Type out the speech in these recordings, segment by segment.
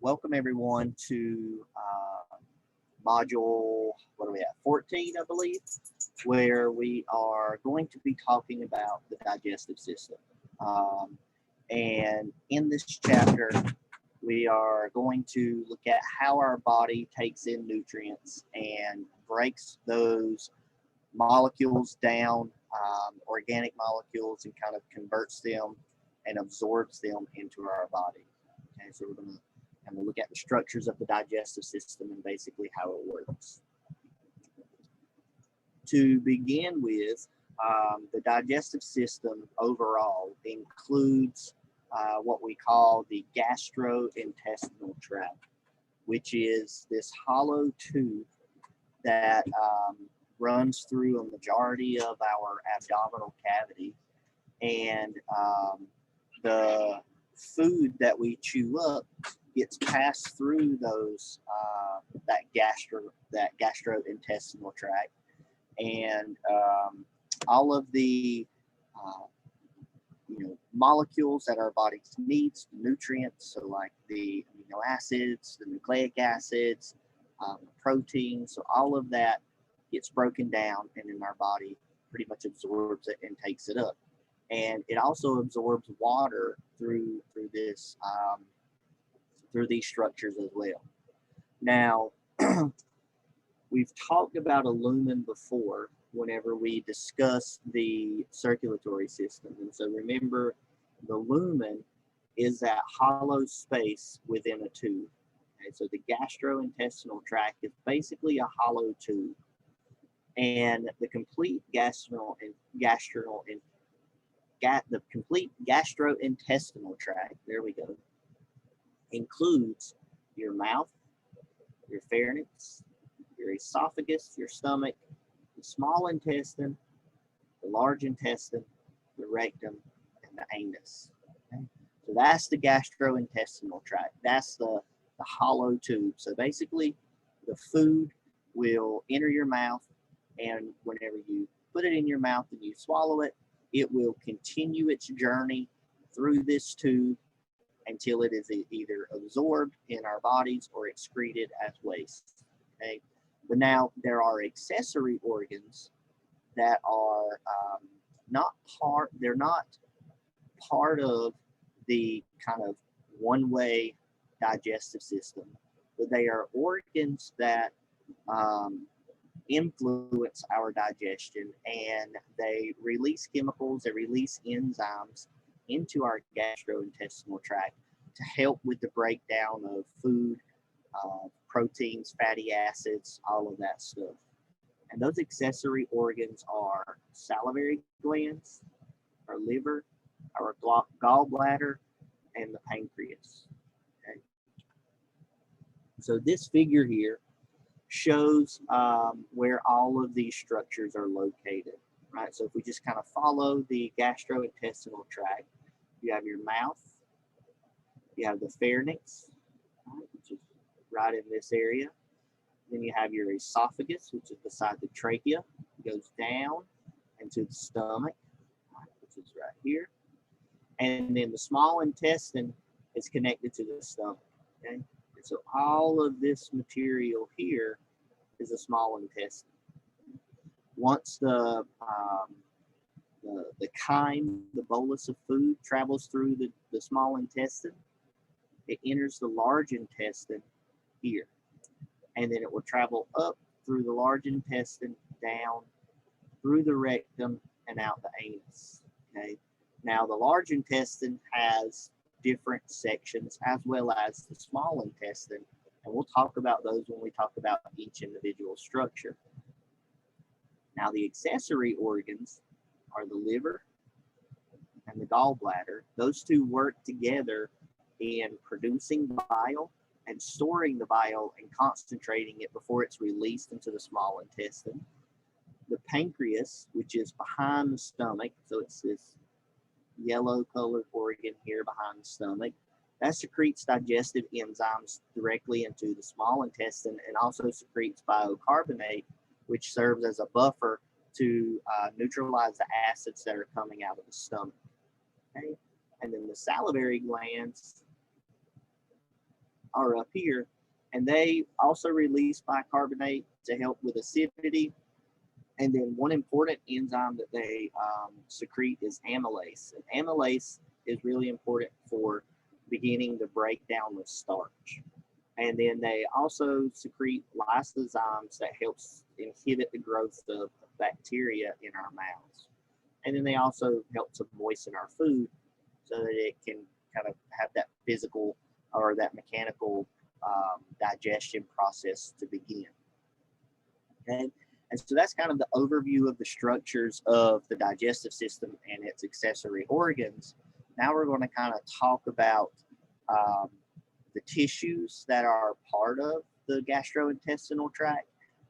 welcome everyone to module, what are we at, 14, I believe, where we are going to be talking about the digestive system. And in this chapter, we are going to look at how our body takes in nutrients and breaks those molecules down, organic molecules, and kind of converts them and absorbs them into our body. Okay, so we're going to kind of look at the structures of the digestive system and basically how it works. To begin with, the digestive system overall includes what we call the gastrointestinal tract, which is this hollow tube that runs through a majority of our abdominal cavity, and the food that we chew up gets passed through those that gastrointestinal tract, and all of the molecules that our body needs, nutrients, so like the amino acids, the nucleic acids, proteins, so all of that gets broken down, and then our body pretty much absorbs it and takes it up. And it also absorbs water through this through these structures as well. Now, we've talked about a lumen before whenever we discuss the circulatory system. And so remember, the lumen is that hollow space within a tube. Okay, so the gastrointestinal tract is basically a hollow tube. And the complete gastrointestinal tract, there we go, includes your mouth, your pharynx, your esophagus, your stomach, the small intestine, the large intestine, the rectum, and the anus. Okay? So that's the gastrointestinal tract. That's the hollow tube. So basically, the food will enter your mouth, and whenever you put it in your mouth and you swallow it, it will continue its journey through this tube until it is either absorbed in our bodies or excreted as waste. Okay, but now there are accessory organs that are they're not part of the kind of one-way digestive system, but they are organs that influence our digestion, and they release chemicals, they release enzymes into our gastrointestinal tract to help with the breakdown of food, proteins, fatty acids, all of that stuff. And those accessory organs are salivary glands, our liver, our gallbladder, and the pancreas. Okay. So this figure here shows where all of these structures are located, right? So if we just kind of follow the gastrointestinal tract, you have your mouth, you have the pharynx, right, which is right in this area. Then you have your esophagus, which is beside the trachea. It goes down into the stomach, right, which is right here. And then the small intestine is connected to the stomach, okay? And so all of this material here is a small intestine. Once the chyme, the bolus of food, travels through the small intestine, it enters the large intestine here. And then it will travel up through the large intestine, down through the rectum, and out the anus. Okay. Now the large intestine has different sections as well as the small intestine, and we'll talk about those when we talk about each individual structure. Now the accessory organs are the liver and the gallbladder. Those two work together in producing bile and storing the bile and concentrating it before it's released into the small intestine. The pancreas, which is behind the stomach, so it's this yellow colored organ here behind the stomach, that secretes digestive enzymes directly into the small intestine and also secretes biocarbonate, which serves as a buffer to neutralize the acids that are coming out of the stomach. Okay? And then the salivary glands are up here, and they also release bicarbonate to help with acidity. And then one important enzyme that they secrete is amylase. And amylase is really important for beginning the breakdown of starch. And then they also secrete lysozymes that helps inhibit the growth of bacteria in our mouths. And then they also help to moisten our food so that it can kind of have that physical or that mechanical digestion process to begin. Okay? And so that's kind of the overview of the structures of the digestive system and its accessory organs. Now we're going to kind of talk about the tissues that are part of the gastrointestinal tract,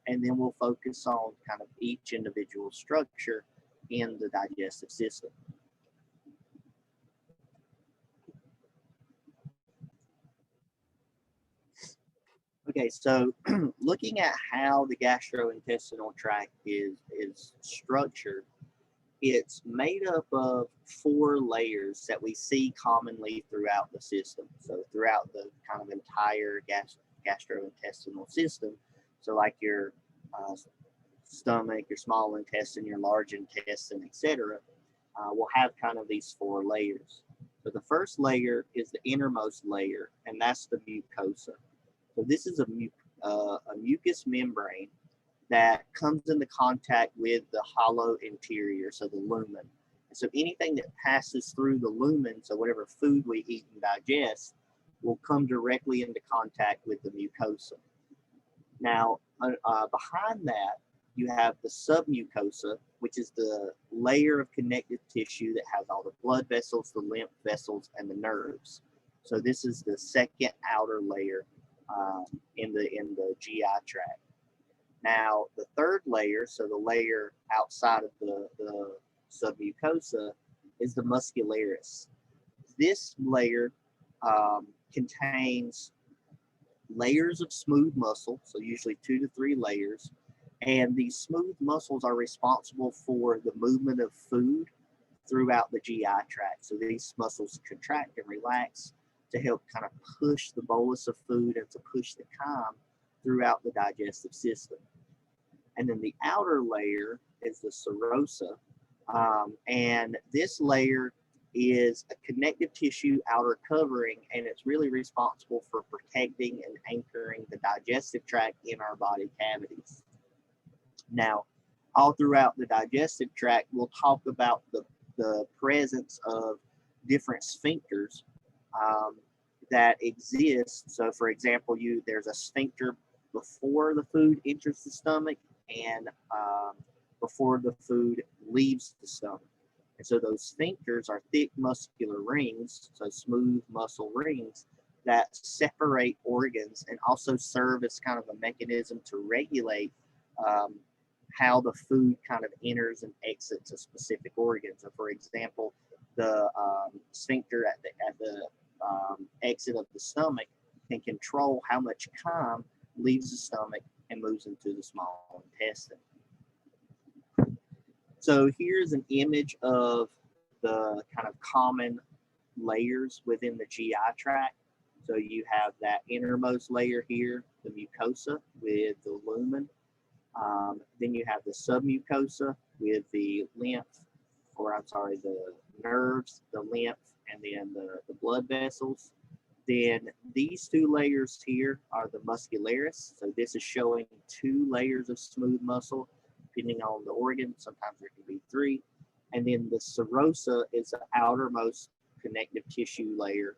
and then we'll focus on kind of each individual structure in the digestive system. Okay, so looking at how the gastrointestinal tract is structured, it's made up of 4 layers that we see commonly throughout the system. So throughout the kind of entire gastrointestinal system, so like your stomach, your small intestine, your large intestine, etc., will have kind of these 4 layers. So the first layer is the innermost layer, and that's the mucosa. So this is a mucous membrane that comes into contact with the hollow interior, so the lumen. And so anything that passes through the lumen, so whatever food we eat and digest, will come directly into contact with the mucosa. Now, behind that, you have the submucosa, which is the layer of connective tissue that has all the blood vessels, the lymph vessels, and the nerves. So this is the second outer layer in the GI tract. Now, the third layer, so the layer outside of the submucosa, is the muscularis. This layer contains layers of smooth muscle, so usually 2 to 3 layers, and these smooth muscles are responsible for the movement of food throughout the GI tract. So these muscles contract and relax to help kind of push the bolus of food and to push the chyme throughout the digestive system. And then the outer layer is the serosa, and this layer is a connective tissue outer covering, and it's really responsible for protecting and anchoring the digestive tract in our body cavities. Now, all throughout the digestive tract, we'll talk about the presence of different sphincters that exist. So, for example, there's a sphincter before the food enters the stomach and before the food leaves the stomach. And so those sphincters are thick muscular rings, so smooth muscle rings that separate organs and also serve as kind of a mechanism to regulate how the food kind of enters and exits a specific organ. So, for example, the sphincter at the exit of the stomach can control how much chyme leaves the stomach and moves into the small intestine. So here's an image of the kind of common layers within the GI tract. So you have that innermost layer here, the mucosa with the lumen. Then you have the submucosa with the the nerves, the lymph, and then the blood vessels. Then these 2 layers here are the muscularis. So this is showing 2 layers of smooth muscle, depending on the organ. Sometimes there can be 3. And then the serosa is the outermost connective tissue layer.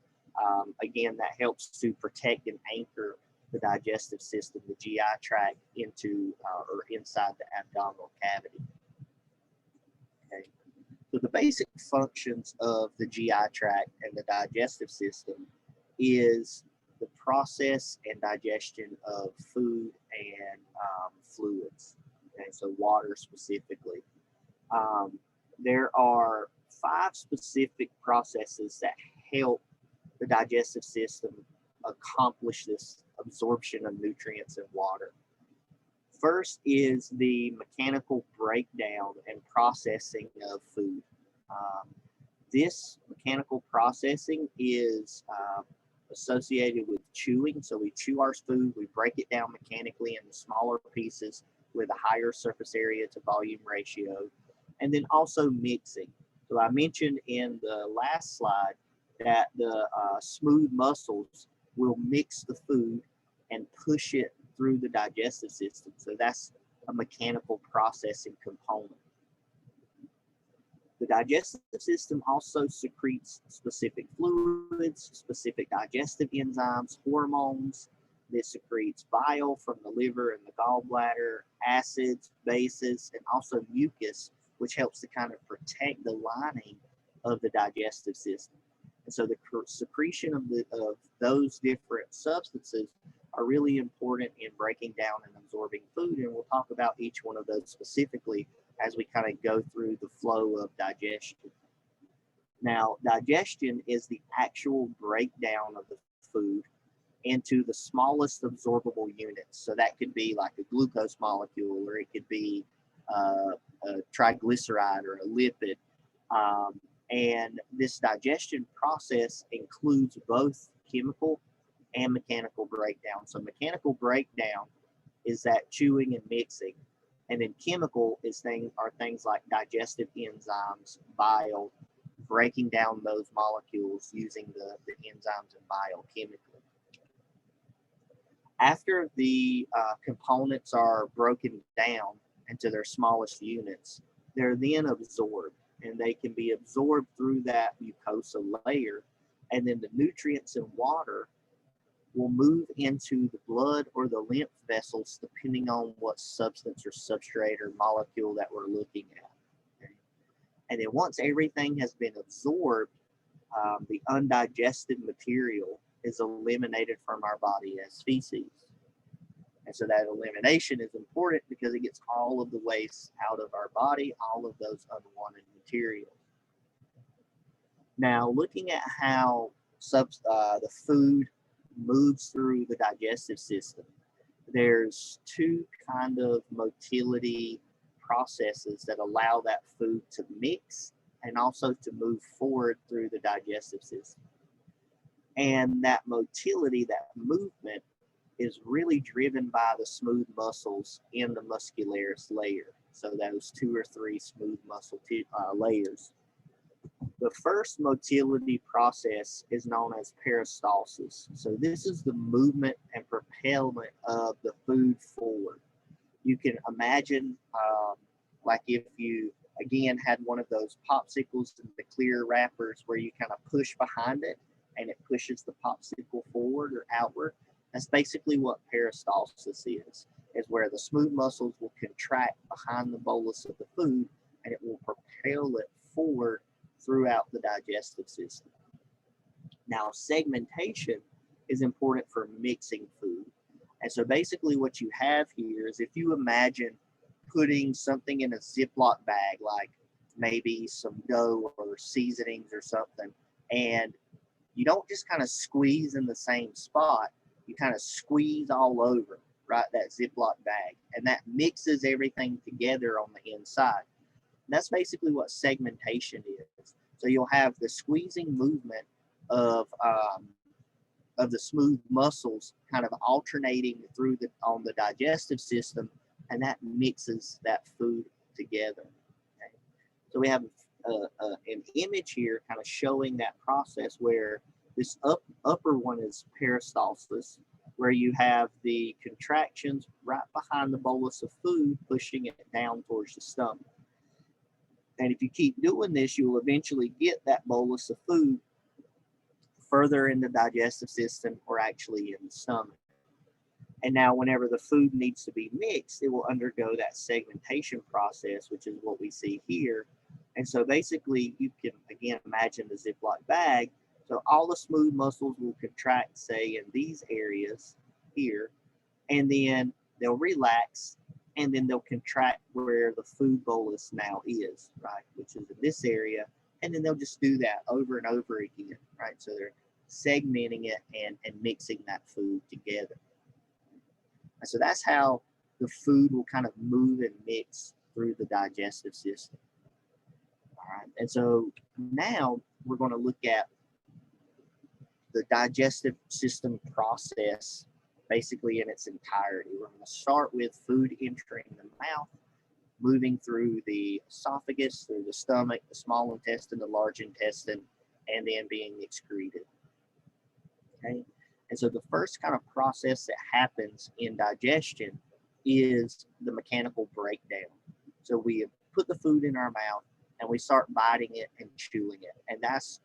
Again, that helps to protect and anchor the digestive system, the GI tract, into or inside the abdominal cavity. Okay. So the basic functions of the GI tract and the digestive system is the process and digestion of food and fluids. Okay, so water specifically. There are 5 specific processes that help the digestive system accomplish this absorption of nutrients and water. First is the mechanical breakdown and processing of food. This mechanical processing is associated with chewing. So we chew our food, we break it down mechanically into smaller pieces with a higher surface area to volume ratio. And then also mixing. So I mentioned in the last slide that the smooth muscles will mix the food and push it through the digestive system. So that's a mechanical processing component. The digestive system also secretes specific fluids, specific digestive enzymes, hormones. It secretes bile from the liver and the gallbladder, acids, bases, and also mucus, which helps to kind of protect the lining of the digestive system. And so the secretion of those different substances are really important in breaking down and absorbing food. And we'll talk about each one of those specifically as we kind of go through the flow of digestion. Now, digestion is the actual breakdown of the food into the smallest absorbable units. So that could be like a glucose molecule, or it could be a triglyceride or a lipid. And this digestion process includes both chemical and mechanical breakdown. So mechanical breakdown is that chewing and mixing. And then chemical are things like digestive enzymes, bile, breaking down those molecules using the enzymes and bile chemically. After the components are broken down into their smallest units, they're then absorbed, and they can be absorbed through that mucosa layer, and then the nutrients and water will move into the blood or the lymph vessels depending on what substance or substrate or molecule that we're looking at. Okay? And then once everything has been absorbed, the undigested material is eliminated from our body as feces. And so that elimination is important because it gets all of the waste out of our body, all of those unwanted materials. Now, looking at how the food moves through the digestive system, there's two kind of motility processes that allow that food to mix and also to move forward through the digestive system. And that motility, that movement, is really driven by the smooth muscles in the muscularis layer. So those 2 or 3 smooth muscle layers. The first motility process is known as peristalsis. So this is the movement and propellant of the food forward. You can imagine like if you, again, had one of those popsicles in the clear wrappers where you kind of push behind it and it pushes the popsicle forward or outward. That's basically what peristalsis is where the smooth muscles will contract behind the bolus of the food and it will propel it forward throughout the digestive system. Now, segmentation is important for mixing food. And so basically what you have here is if you imagine putting something in a Ziploc bag, like maybe some dough or seasonings or something, and you don't just kind of squeeze in the same spot, you kind of squeeze all over, right, that Ziploc bag, and that mixes everything together on the inside. And that's basically what segmentation is. So you'll have the squeezing movement of the smooth muscles kind of alternating through on the digestive system, and that mixes that food together. Okay? So we have an image here kind of showing that process where this upper one is peristalsis, where you have the contractions right behind the bolus of food, pushing it down towards the stomach. And if you keep doing this, you'll eventually get that bolus of food further in the digestive system or actually in the stomach. And now whenever the food needs to be mixed, it will undergo that segmentation process, which is what we see here. And so basically you can, again, imagine the Ziploc bag. So all the smooth muscles will contract, say, in these areas here, and then they'll relax, and then they'll contract where the food bolus now is, right, which is in this area, and then they'll just do that over and over again, right? So they're segmenting it and mixing that food together. And so that's how the food will kind of move and mix through the digestive system. All right, and so now we're going to look at the digestive system process basically in its entirety. We're going to start with food entering the mouth, moving through the esophagus, through the stomach, the small intestine, the large intestine, and then being excreted. Okay. And so the first kind of process that happens in digestion is the mechanical breakdown. So we put the food in our mouth and we start biting it and chewing it. And that's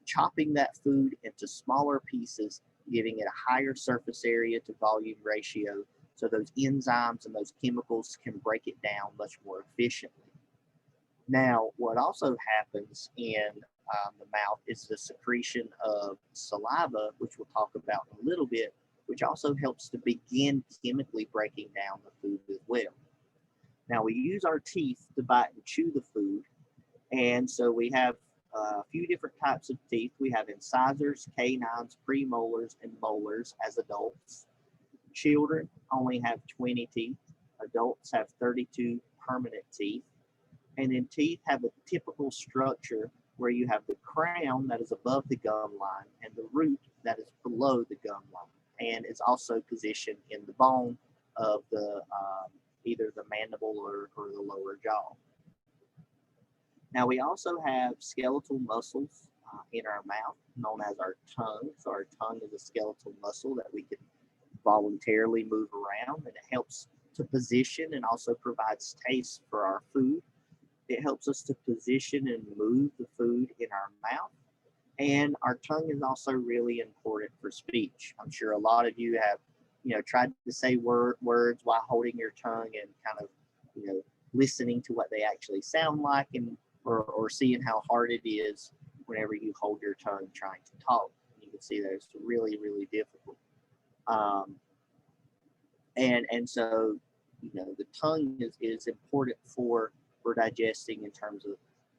chopping that food into smaller pieces, giving it a higher surface area to volume ratio so those enzymes and those chemicals can break it down much more efficiently. Now, what also happens in the mouth is the secretion of saliva, which we'll talk about in a little bit, which also helps to begin chemically breaking down the food as well. Now, we use our teeth to bite and chew the food, and so we have a few different types of teeth. We have incisors, canines, premolars, and molars as adults. Children only have 20 teeth. Adults have 32 permanent teeth. And then teeth have a typical structure where you have the crown that is above the gum line and the root that is below the gum line. And it's also positioned in the bone of the either the mandible or the lower jaw. Now, we also have skeletal muscles in our mouth, known as our tongue. So our tongue is a skeletal muscle that we can voluntarily move around, and it helps to position and also provides taste for our food. It helps us to position and move the food in our mouth. And our tongue is also really important for speech. I'm sure a lot of you have, tried to say words while holding your tongue and kind of, listening to what they actually sound like, and or seeing how hard it is whenever you hold your tongue trying to talk. You can see that it's really, really difficult. And so, the tongue is important for digesting in terms of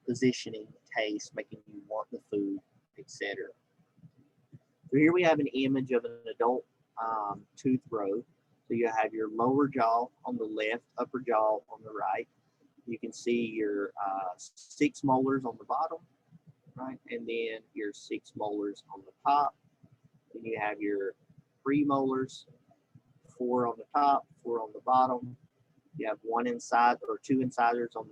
positioning, taste, making you want the food, etc. So here we have an image of an adult tooth row. So you have your lower jaw on the left, upper jaw on the right. You can see your 6 molars on the bottom, right? And then your 6 molars on the top. Then you have your premolars, 4 on the top, 4 on the bottom. You have 1 inside or 2 incisors on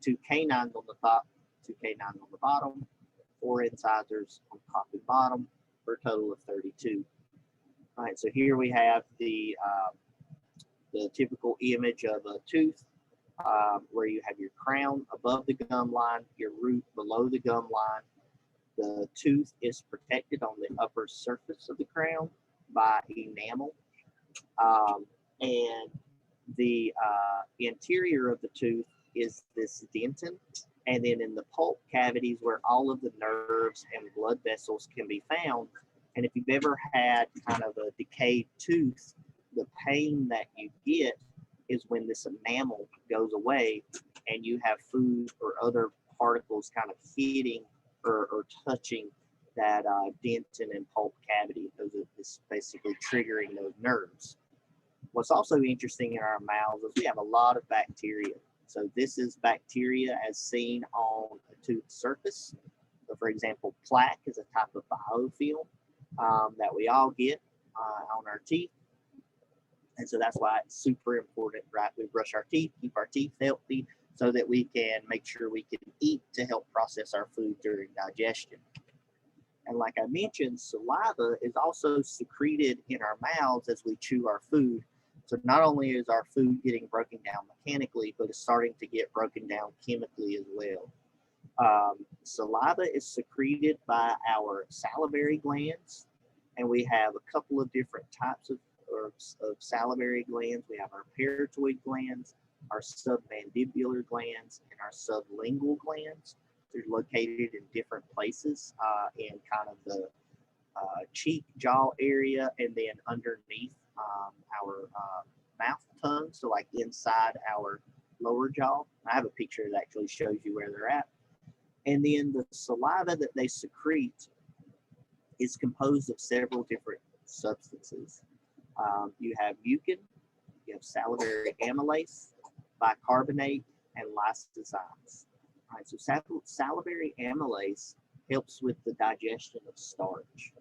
2 canines on the top, 2 canines on the bottom, 4 incisors on top and bottom, for a total of 32. All right, so here we have the typical image of a tooth, where you have your crown above the gum line, your root below the gum line. The tooth is protected on the upper surface of the crown by enamel, and the interior of the tooth is this dentin, and then in the pulp cavities where all of the nerves and blood vessels can be found. And if you've ever had kind of a decayed tooth, the pain that you get is when this enamel goes away and you have food or other particles kind of hitting or touching that dentin and pulp cavity. Those are basically triggering those nerves. What's also interesting in our mouths is we have a lot of bacteria. So this is bacteria as seen on a tooth surface. So for example, plaque is a type of biofilm that we all get on our teeth. And so that's why it's super important, right? We brush our teeth, keep our teeth healthy so that we can make sure we can eat to help process our food during digestion. And like I mentioned, saliva is also secreted in our mouths as we chew our food. So not only is our food getting broken down mechanically, but it's starting to get broken down chemically as well. Saliva is secreted by our salivary glands, and we have a couple of different types of salivary glands. We have our parotoid glands, our submandibular glands, and our sublingual glands. They're located in different places in kind of the cheek, jaw area, and then underneath our mouth tongue, so like inside our lower jaw. I have a picture that actually shows you where they're at. And then the saliva that they secrete is composed of several different substances. You have mucin, you have salivary amylase, bicarbonate, and lysozymes. All right, so salivary amylase helps with the digestion of starch.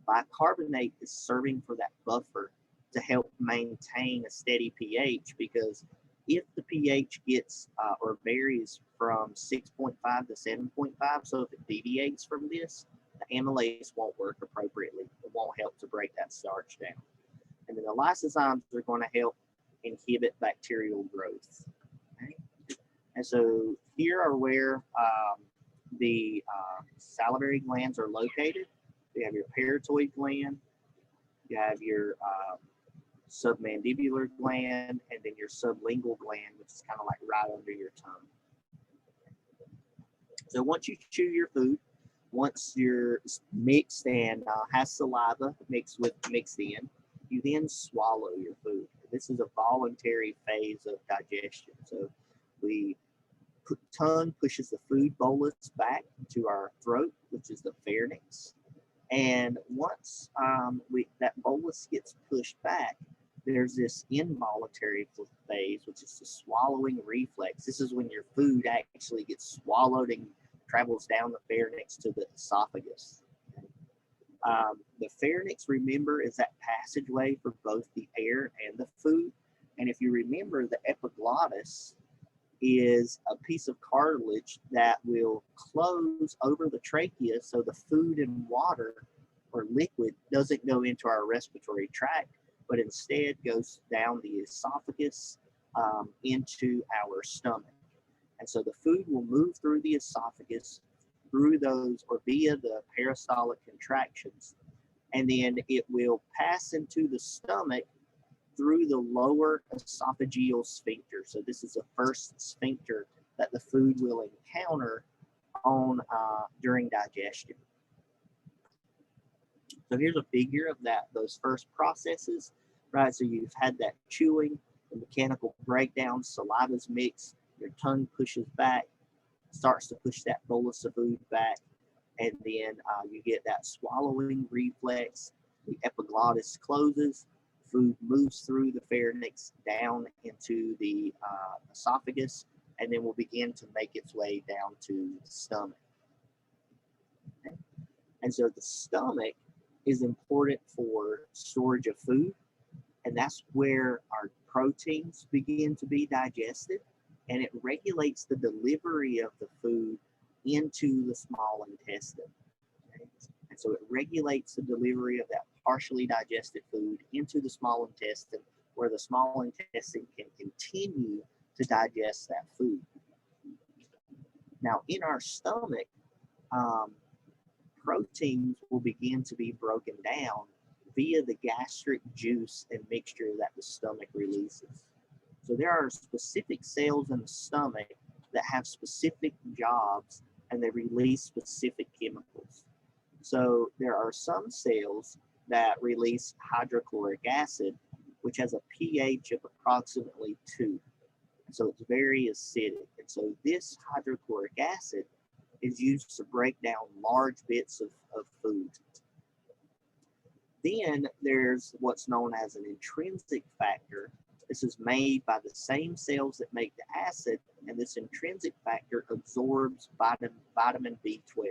Bicarbonate is serving for that buffer to help maintain a steady pH, because if the pH gets or varies from 6.5 to 7.5, so if it deviates from this, the amylase won't work appropriately. It won't help to break that starch down. And then the lysozymes are going to help inhibit bacterial growth. Okay? And so here are where the salivary glands are located. You have your parotoid gland, you have your submandibular gland, and then your sublingual gland, which is kind of like right under your tongue. So once you chew your food, once you're mixed and has saliva mixed in, you then swallow your food. This is a voluntary phase of digestion. So the tongue pushes the food bolus back to our throat, which is the pharynx. And once that bolus gets pushed back, there's this involuntary phase, which is the swallowing reflex. This is when your food actually gets swallowed and travels down the pharynx to the esophagus. The pharynx, remember, is that passageway for both the air and the food. And if you remember, the epiglottis is a piece of cartilage that will close over the trachea so the food and water or liquid doesn't go into our respiratory tract, but instead goes down the esophagus into our stomach. And so the food will move through the esophagus, through those or via the peristaltic contractions, and then it will pass into the stomach through the lower esophageal sphincter. So this is the first sphincter that the food will encounter on during digestion. So here's a figure of those first processes, right? So you've had that chewing, the mechanical breakdown, saliva's mixed, your tongue pushes back, starts to push that bolus of food back, and then you get that swallowing reflex, the epiglottis closes, food moves through the pharynx down into the esophagus, and then will begin to make its way down to the stomach. Okay? And so the stomach is important for storage of food, and that's where our proteins begin to be digested, and it regulates the delivery of the food into the small intestine. Okay? And so it regulates the delivery of that partially digested food into the small intestine, where the small intestine can continue to digest that food. Now, in our stomach, proteins will begin to be broken down via the gastric juice and mixture that the stomach releases. So there are specific cells in the stomach that have specific jobs, and they release specific chemicals. So there are some cells that release hydrochloric acid, which has a pH of approximately 2. So it's very acidic. And so this hydrochloric acid is used to break down large bits of food. Then there's what's known as an intrinsic factor. This is made by the same cells that make the acid, and this intrinsic factor absorbs vitamin B12.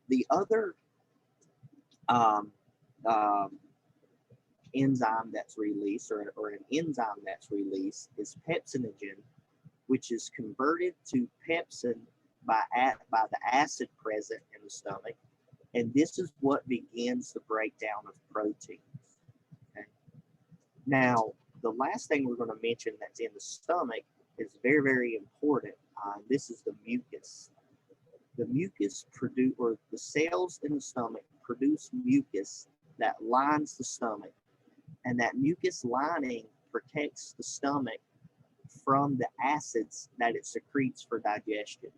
The other enzyme that's released, or an enzyme that's released, is pepsinogen, which is converted to pepsin by the acid present in the stomach, and this is what begins the breakdown of proteins. Okay? Now, the last thing we're going to mention that's in the stomach is very, very important. This is the mucus. The mucus the cells in the stomach produce mucus that lines the stomach, and that mucus lining protects the stomach from the acids that it secretes for digestion.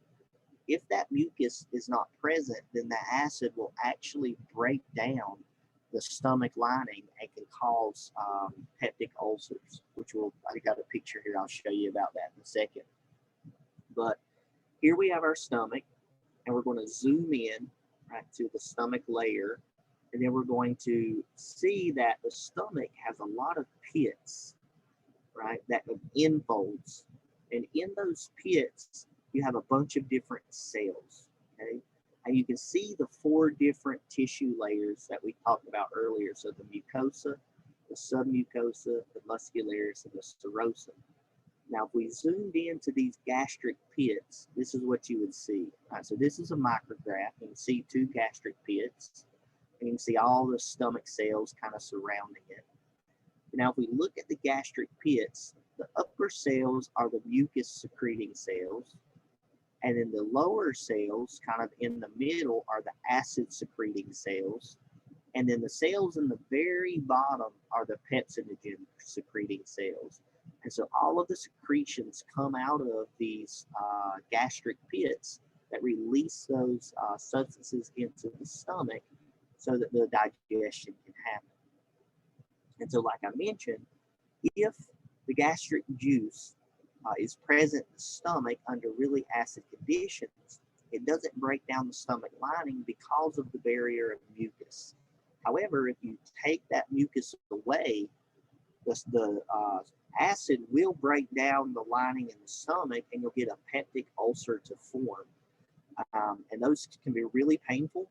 If that mucus is not present, then the acid will actually break down the stomach lining and can cause peptic ulcers, I got a picture here, I'll show you about that in a second. But here we have our stomach, and we're going to zoom in right to the stomach layer, and then we're going to see that the stomach has a lot of pits, right, that infolds. And in those pits, you have a bunch of different cells. Okay, and you can see the four different tissue layers that we talked about earlier. So the mucosa, the submucosa, the muscularis, and the serosum. Now, if we zoomed into these gastric pits, this is what you would see. All right, so this is a micrograph. You can see two gastric pits, and you can see all the stomach cells kind of surrounding it. Now, if we look at the gastric pits, the upper cells are the mucus secreting cells, and then the lower cells, kind of in the middle, are the acid secreting cells. And then the cells in the very bottom are the pepsinogen secreting cells. And so all of the secretions come out of these gastric pits that release those substances into the stomach so that the digestion can happen. And so, like I mentioned, if the gastric juice is present in the stomach under really acid conditions, it doesn't break down the stomach lining because of the barrier of mucus. However, if you take that mucus away, the acid will break down the lining in the stomach, and you'll get a peptic ulcer to form. And those can be really painful.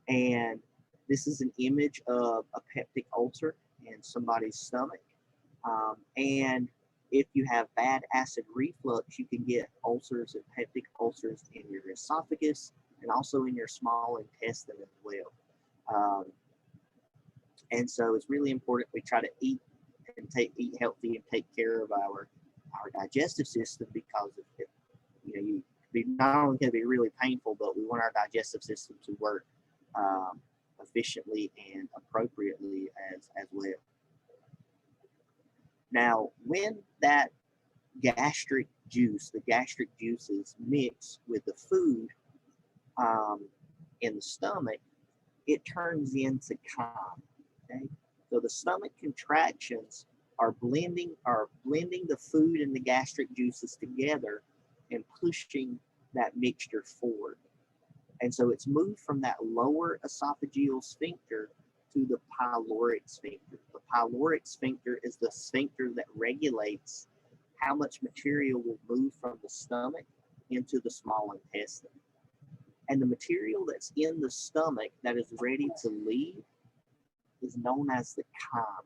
And this is an image of a peptic ulcer in somebody's stomach. And if you have bad acid reflux, you can get ulcers and peptic ulcers in your esophagus and also in your small intestine as well. And so it's really important we try to eat healthy and take care of our digestive system, because if you be not only going to be really painful, but we want our digestive system to work efficiently and appropriately as well. Now, when that gastric juices mix with the food in the stomach, it turns into chyme. Okay, so the stomach contractions are blending the food and the gastric juices together and pushing that mixture forward. And so it's moved from that lower esophageal sphincter to the pyloric sphincter. The pyloric sphincter is the sphincter that regulates how much material will move from the stomach into the small intestine. And the material that's in the stomach that is ready to leave is known as the chyme.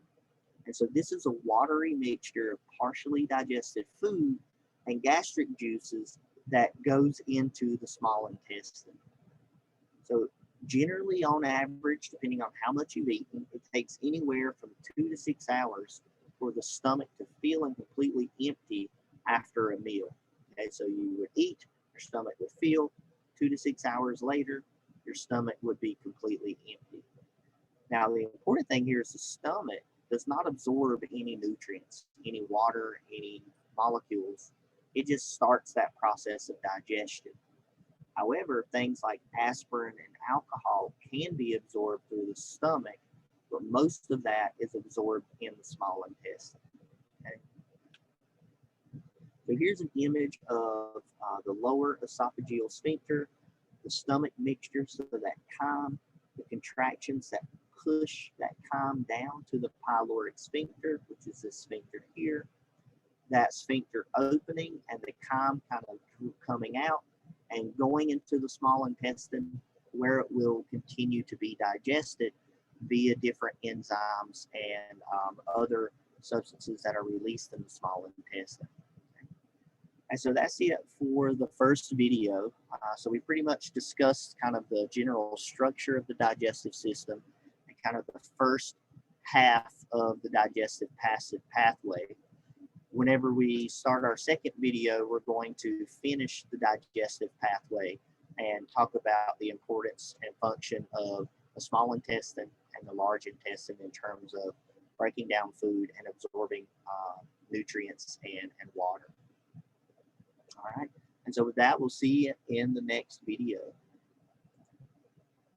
And so this is a watery mixture of partially digested food and gastric juices that goes into the small intestine. So generally, on average, depending on how much you've eaten, it takes anywhere from 2 to 6 hours for the stomach to feel completely empty after a meal. Okay, so you would eat, your stomach would feel. 2 to 6 hours later, your stomach would be completely empty. Now, the important thing here is the stomach does not absorb any nutrients, any water, any molecules. It just starts that process of digestion. However, things like aspirin and alcohol can be absorbed through the stomach, but most of that is absorbed in the small intestine. Okay? So here's an image of the lower esophageal sphincter, the stomach mixture, so that chyme, the contractions that push that chyme down to the pyloric sphincter, which is this sphincter here, that sphincter opening and the chyme kind of coming out and going into the small intestine, where it will continue to be digested via different enzymes and other substances that are released in the small intestine. And so that's it for the first video. So we pretty much discussed kind of the general structure of the digestive system and kind of the first half of the digestive pathway. Whenever we start our second video, we're going to finish the digestive pathway and talk about the importance and function of the small intestine and the large intestine in terms of breaking down food and absorbing nutrients and water. All right. And so with that, we'll see you in the next video.